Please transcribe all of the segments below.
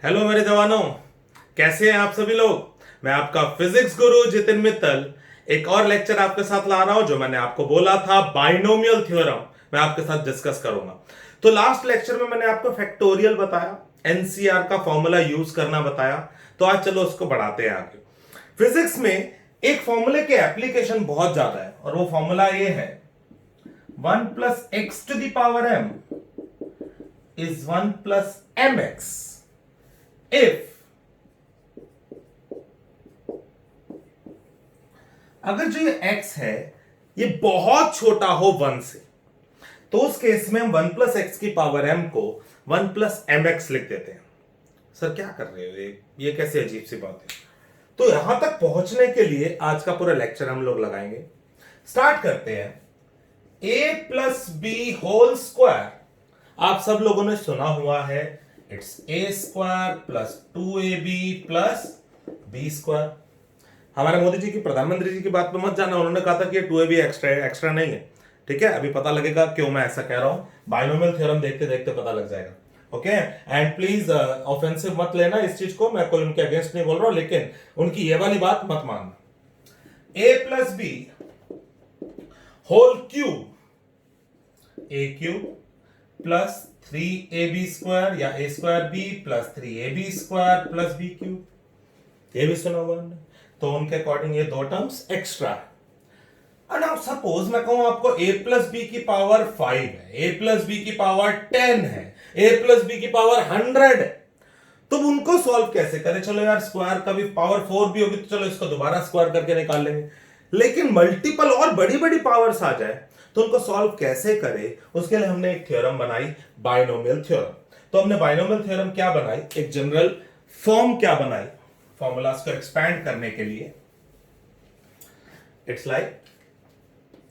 Hello मेरे जवानों, कैसे हैं आप सभी लोग। मैं आपका फिजिक्स गुरु जितिन मित्तल एक और लेक्चर आपके साथ ला रहा हूं जो मैंने आपको बोला था बाइनोमियल थ्योरम मैं आपके साथ डिस्कस करूंगा। तो लास्ट लेक्चर में मैंने आपको फैक्टोरियल बताया, एनसीआर का फॉर्मूला यूज करना बताया। तो आज चलो उसको बढ़ाते हैं आगे। फिजिक्स में एक फॉर्मूले के एप्लीकेशन बहुत ज्यादा है और वो फॉर्मूला ये है 1 + x⁴ is 1 + mx if अगर जो ये x है ये बहुत छोटा हो 1 से, तो उस केस में हम 1 + x⁴ को 1 + mx लिख देते हैं। सर क्या कर रहे हो, ये कैसे अजीब सी बात है। तो यहां तक पहुंचने के लिए आज का पूरा लेक्चर हम लोग लगाएंगे। स्टार्ट करते हैं। a+b² आप सब लोगों ने सुना हुआ है, इट्स a² + 2ab + b²। हमारे मोदी जी की, प्रधानमंत्री जी की बात पे मत जाना, उन्होंने कहा था कि 2ab एक्स्ट्रा नहीं है। ठीक है, अभी पता लगेगा क्यों मैं ऐसा कह रहा हूं। बाइनोमियल थ्योरम देखते देखते पता लग जाएगा। ओके, एंड प्लीज ऑफेंसिव मत लेना इस चीज को, मैं कोई उनके अगेंस्ट नहीं बोल रहा हूं, लेकिन उनकी ये वाली बात मत मानना। a+b² प्लस 3ab² या a²b + 3ab² + b³। ये भी सुना हुआ हमने। तो उनके अकॉर्डिंग ये दो टर्म्स एक्स्ट्रा है। और नाउ सपोज मैं कहूं आपको a+b⁵ है, a+b⁵ 10 है, a+b⁵ 100 है, तो उनको सॉल्व कैसे करें। चलो यार, स्क्वायर का भी पावर 4 भी होगी तो चलो इसको दोबारा स्क्वायर करके निकाल लेंगे। लेकिन मल्टीपल और बड़ी बड़ी पावर्स आ जाए तो उनको सॉल्व कैसे करें, उसके लिए हमने एक थ्योरम बनाई, बाइनोमियल थ्योरम। तो हमने बाइनोमियल थ्योरम क्या बनाई, एक जनरल फॉर्म क्या बनाई फॉर्मूलाज को एक्सपैंड करने के लिए। It's like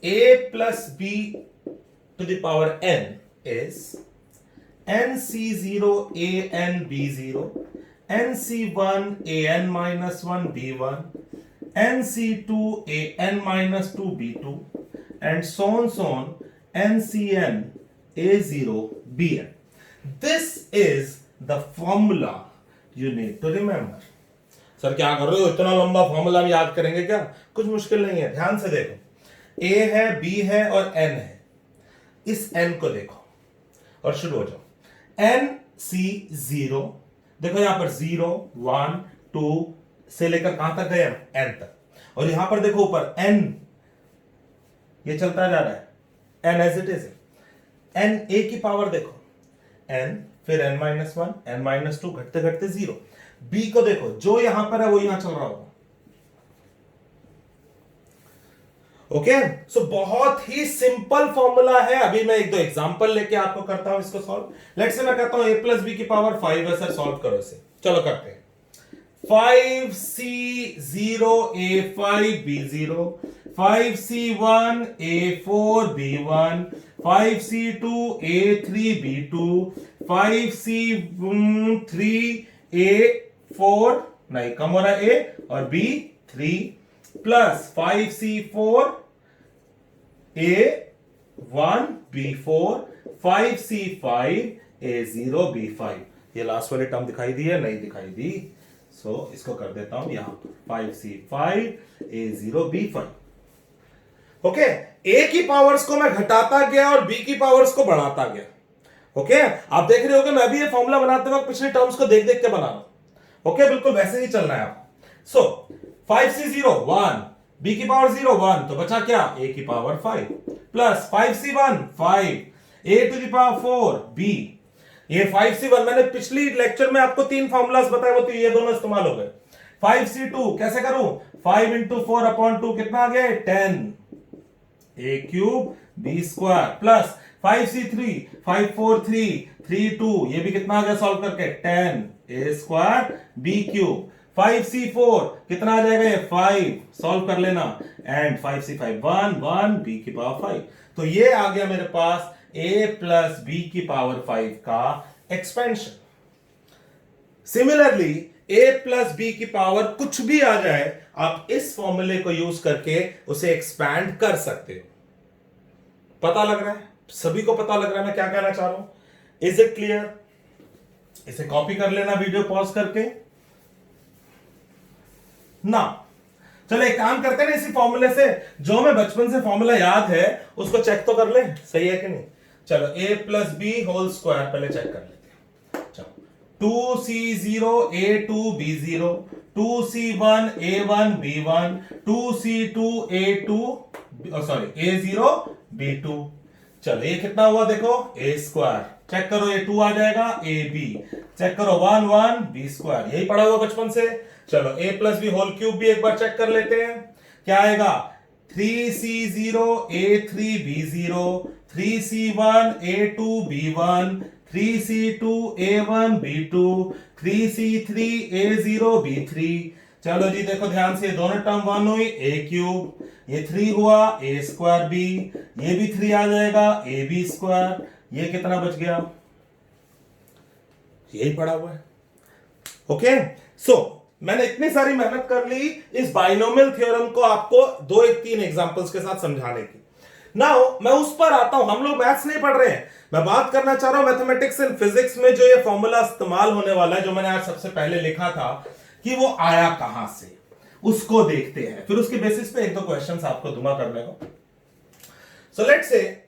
a+b⁴n is nc0 an b0, nc1 an-1 b1, nc2 an-2 b2, and so on ncn a0 bn. This is the formula you need to remember. Sir क्या कर रहे हो, इतना लंबा फॉर्मूला हम याद करेंगे क्या। कुछ मुश्किल नहीं है, ध्यान से देखो। a है, b है और n है। इस n को देखो और शुरू हो जाओ। nc0 देखो, यहां पर 0 1 2 से लेकर कहां तक गए हम, n तक। और यहां पर देखो ऊपर n, ये चलता जा रहा है n as it is. n a की पावर देखो n, फिर n-1 n-2 घटते घटते 0। b को देखो, जो यहां पर है वो यहां चल रहा होगा। ओके, सो बहुत ही सिंपल फॉर्मूला है। अभी मैं एक दो एग्जांपल लेके आपको करता हूं इसको सॉल्व। लेट्स से मैं कहता हूं a+b⁵ है सर, सॉल्व करो इसे। चलो करते हैं। 5c0 a5 b0, 5c1 a4 b1, 5c2 a3 b2, 5c3 a4 नहीं, कम हो रहा है a और b3 plus 5c4 a1 b4, 5c5 a0 b5। ये लास्ट वाली टर्म दिखाई दी है, नहीं दिखाई दी, सो इसको कर देता हूं यहां 5c5 a0 b5। Okay, a की पावर्स को मैं घटाता गया और b की पावर्स को बढ़ाता गया। ओके, आप देख रहे हो कि मैं भी ये फॉर्मूला बनाते वक्त पिछले टर्म्स को देख देख के बना रहा हूं। ओके, बिल्कुल वैसे ही चलना है आपको। सो 5c0 1, b की पावर 0 1, तो बचा क्या, a की power 5 plus 5c1 5, a⁴ b। ये 5c1 मैंने पिछली लेक्चर में आपको 3 फॉर्मूलाज बताए, वो तो ये दोनों इस्तेमाल हो गए। 5c2 कैसे करूं, 5 × 4/2 कितना आ गया, 10 a³ b² प्लस 5c3 5 4 3 3 2, ये भी कितना आ गया सॉल्व करके, 10 a² b³ 5c4 कितना आ जाएगा, ये 5 सॉल्व कर लेना, एंड 5c5 1 1 b⁵ तो ये आ गया मेरे पास a+b⁵ का एक्सपेंशन। सिमिलरली a+b⁵ कुछ भी आ जाए, आप इस फॉर्मूले को यूज करके उसे एक्सपैंड कर सकते हो। पता लग रहा है, सभी को पता लग रहा है मैं क्या कहना चाह रहा हूं। Is it clear. इसे कॉपी कर लेना वीडियो पॉज करके ना। चलो एक काम करते हैं ना, इसी फॉर्मूले से जो हमें बचपन से फॉर्मूला याद है उसको चेक तो कर ले, सही है कि नहीं। चलो a plus B whole square पहले चेक कर लेते हैं। चलो 2c0 a2 b0, 2c1 a1 b1, 2c2 a2 sorry a0 b2। चलो ये कितना हुआ देखो, a स्क्वायर, चेक करो ये 2 आ जाएगा, a b, चेक करो 1 1 b स्क्वायर, यही पढ़ा हुआ बचपन से। चलो a plus B whole cube भी एक बार चेक कर लेते हैं, क्या आएगा 3c0 a3 b0, 3c1 a2 b1, 3c2 a1 b2, 3c3 a0 b3। चलो जी देखो ध्यान से, दोनों टर्म 1 हुई, a क्यूब, ये 3 हुआ a स्क्वायर b, ये भी 3 आ जाएगा a b स्क्वायर, ये कितना बच गया, यही पड़ा हुआ है। ओके सो मैंने इतनी सारी मेहनत कर ली इस बाइनोमियल थ्योरम को आपको 2-3 एग्जांपल्स के साथ समझाने की। नाउ मैं उस पर आता हूं, हम लोग मैथ्स नहीं पढ़ रहे हैं, मैं बात करना चाह रहा हूं मैथमेटिक्स एंड फिजिक्स में जो ये फॉर्मूला इस्तेमाल होने वाला है, जो मैंने आज सबसे पहले लिखा था कि वो आया कहां से, उसको देखते हैं, फिर उसके बेसिस पे 1-2 क्वेश्चंस आपको दूंगा करने को। सो लेट्स से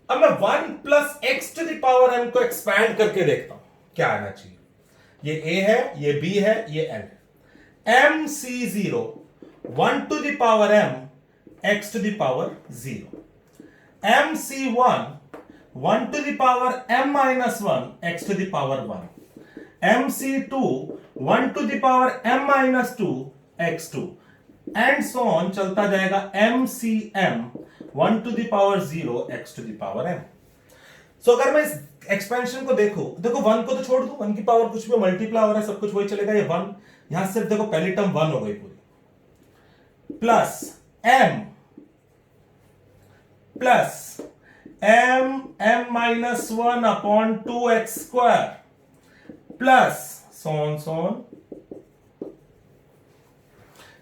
अब मैं 1 plus X to the power m को एक्सपैंड करके देखता हूं क्या आना चाहिए। ये a है, ये b है, ये n है। m c0 1 to the power m x to the power 0, m c1 1 to the power m minus 1 x to the power 1, m c2 1 to the power m minus 2 x2 and so on चलता जाएगा, m c m 1 to the power 0 x to the power m। So अगर मैं इस expansion को देखो 1 को तो छोड़ दो, 1 की पावर कुछ भी मल्टीप्लाई हो रहा है, सब कुछ वही चलेगा, ये 1 यहां सिर्फ देखो पहली टर्म 1 हो गई पूरी, plus m minus 1 upon 2x square, plus so on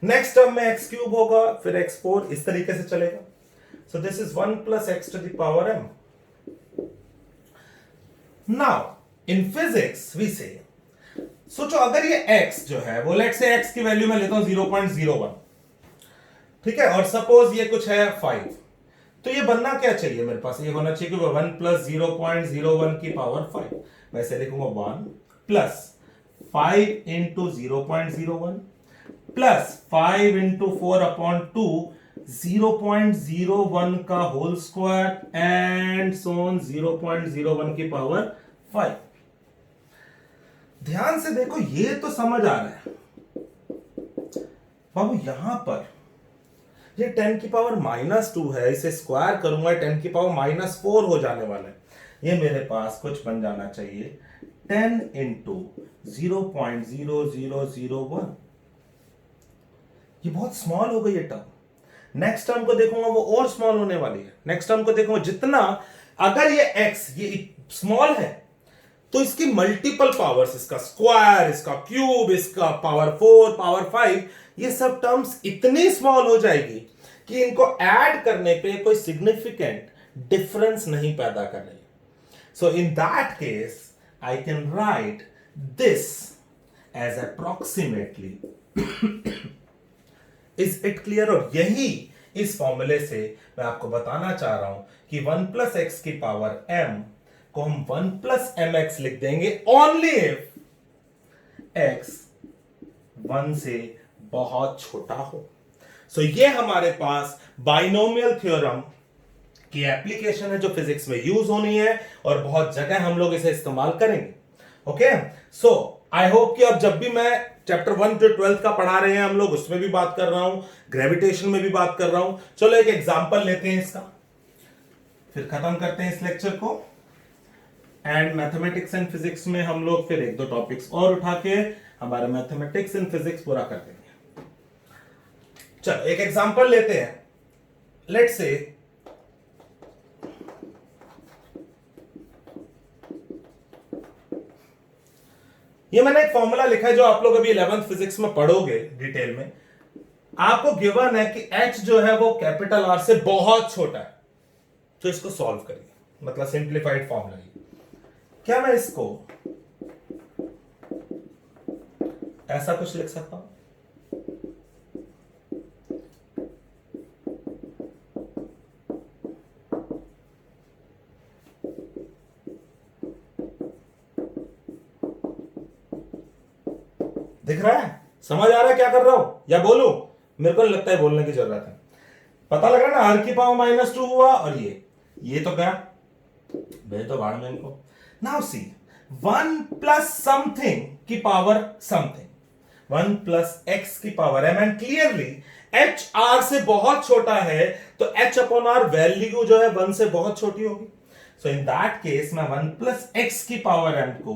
next term में x क्यूब होगा, फिर x4, इस तरीके से चलेगा। So this is 1 plus X to the power m। Now in physics we say, सोचो अगर ये x जो है वो लेट से x की वैल्यू मैं लेता हूं 0.01, ठीक है, और सपोज ये कुछ है 5, तो ये बनना क्या चाहिए मेरे पास, ये होना चाहिए कि 1 प्लस 0.01 की पावर 5, वैसे लिखूंगा 1 plus 5 into 0.01 plus 5 into 4 upon 2 0.01 का होल स्क्वायर एंड सोन 0.01 की पावर 5। ध्यान से देखो, ये तो समझ आ रहा है बाबू, यहां पर ये 10 की पावर -2 है, इसे स्क्वायर करूंगा 10 की पावर -4 हो जाने वाला है, ये मेरे पास कुछ बन जाना चाहिए 10 इंटू 0.0001। ये बहुत स्मॉल हो गई ये टर्म, नेक्स्ट टर्म को देखूंगा वो और स्मॉल होने वाली है, नेक्स्ट टर्म को देखूंगा जितना, अगर ये x ये स्मॉल है तो इसकी मल्टीपल पावर्स, इसका स्क्वायर, इसका क्यूब, इसका पावर 4, पावर 5, ये सब टर्म्स इतनी स्मॉल हो जाएगी कि इनको ऐड करने पे कोई सिग्निफिकेंट डिफरेंस नहीं पैदा कर रही। So in that case I can write this as approximately. Is it clear? और यही इस फॉर्मूले से मैं आपको बताना चाह रहा हूं कि 1 प्लस एक्स की पावर m को हम 1 प्लस एम एक्स लिख देंगे ओनली इफ x 1 से बहुत छोटा हो। सो ये हमारे पास बाइनोमियल थ्योरम की एप्लीकेशन है जो फिजिक्स में यूज होनी है और बहुत जगह हम लोग इसे इस्तेमाल करेंगे। ओके, सो आई होप कि अब जब भी मैं चैप्टर 1 जो 12th का पढ़ा रहे हैं हम लोग, उसमें भी बात कर रहा हूं, ग्रेविटेशन में भी बात कर रहा हूं। चलो एक एग्जांपल लेते हैं इसका, फिर खत्म करते हैं इस लेक्चर को, एंड मैथमेटिक्स एंड फिजिक्स में हम लोग फिर 1-2 टॉपिक्स और उठा के हमारा मैथमेटिक्स एंड फिजिक्स पूरा कर देंगे। चलो एक एग्जांपल लेते हैं, लेट्स से ये मैंने एक फॉर्मूला लिखा है जो आप लोग अभी 11th फिजिक्स में पढ़ोगे डिटेल में। आपको गिवन है कि h जो है वो कैपिटल R से बहुत छोटा है, तो इसको सॉल्व करिए, मतलब सिंप्लीफाइड फॉर्मूला। क्या मैं इसको ऐसा कुछ लिख सकता हूं। दिख रहा है, समझ आ रहा है क्या कर रहा हूं, या बोलूं? मेरे को नहीं लगता है बोलने की जरूरत है। पता लग रहा है ना, r की पावर -2 हुआ, और ये तो क्या, भेज दो भाड़ में इनको। नाउ सी 1 प्लस समथिंग की पावर समथिंग, 1 प्लस x की power m, and clearly h r से बहुत छोटा है, तो h अपॉन r वैल्यू जो है 1 से बहुत छोटी होगी। सो इन दैट केस मैं 1 प्लस x की पावर m को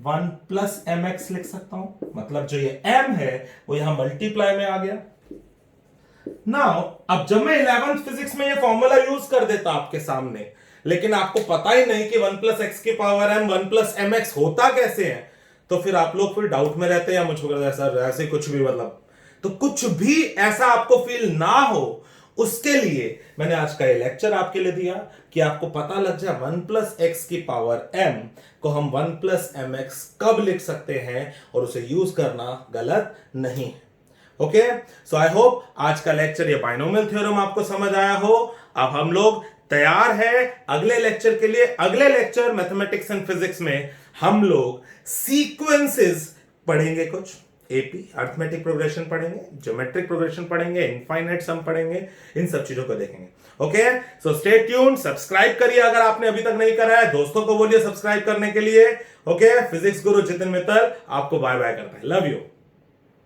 1 प्लस mx लिख सकता हूं, मतलब जो ये m है वो यहां मल्टीप्लाई में आ गया। नाउ अब जब मैं 11th फिजिक्स में ये फॉर्मूला यूज कर देता आपके सामने, लेकिन आपको पता ही नहीं कि 1 प्लस एक्स की power m 1 plus M X होता कैसे है, तो फिर आप लोग फिर डाउट में रहते हैं, या मुझको कहते हैं सर ऐसे कुछ भी, मतलब तो कुछ भी ऐसा आपको फील ना हो, उसके लिए मैंने आज का ये लेक्चर आपके लिए दिया कि आपको पता लग जाए 1 प्लस एक्स की पावर m को हम 1 प्लस एम एक्स कब लिख सकते हैं, और उसे यूज करना गलत नहीं है। ओके, सो आई होप आज का लेक्चर, ये बाइनोमियल थ्योरम आपको समझ आया हो। अब हम लोग तैयार है अगले लेक्चर के लिए। अगले लेक्चर मैथमेटिक्स एंड फिजिक्स में हम लोग सीक्वेंसेस पढ़ेंगे, कुछ एपी अरिथमेटिक प्रोग्रेशन पढ़ेंगे, ज्योमेट्रिक प्रोग्रेशन पढ़ेंगे, इनफाइनाइट सम पढ़ेंगे, इन सब चीजों को देखेंगे। Okay, so stay tuned, subscribe करिए अगर आपने अभी तक नहीं करा है, दोस्तों को बोलिए सब्सक्राइब करने के लिए। ओके, फिजिक्स गुरु जितिन मित्तल आपको बाय बाय करता है, लव यू।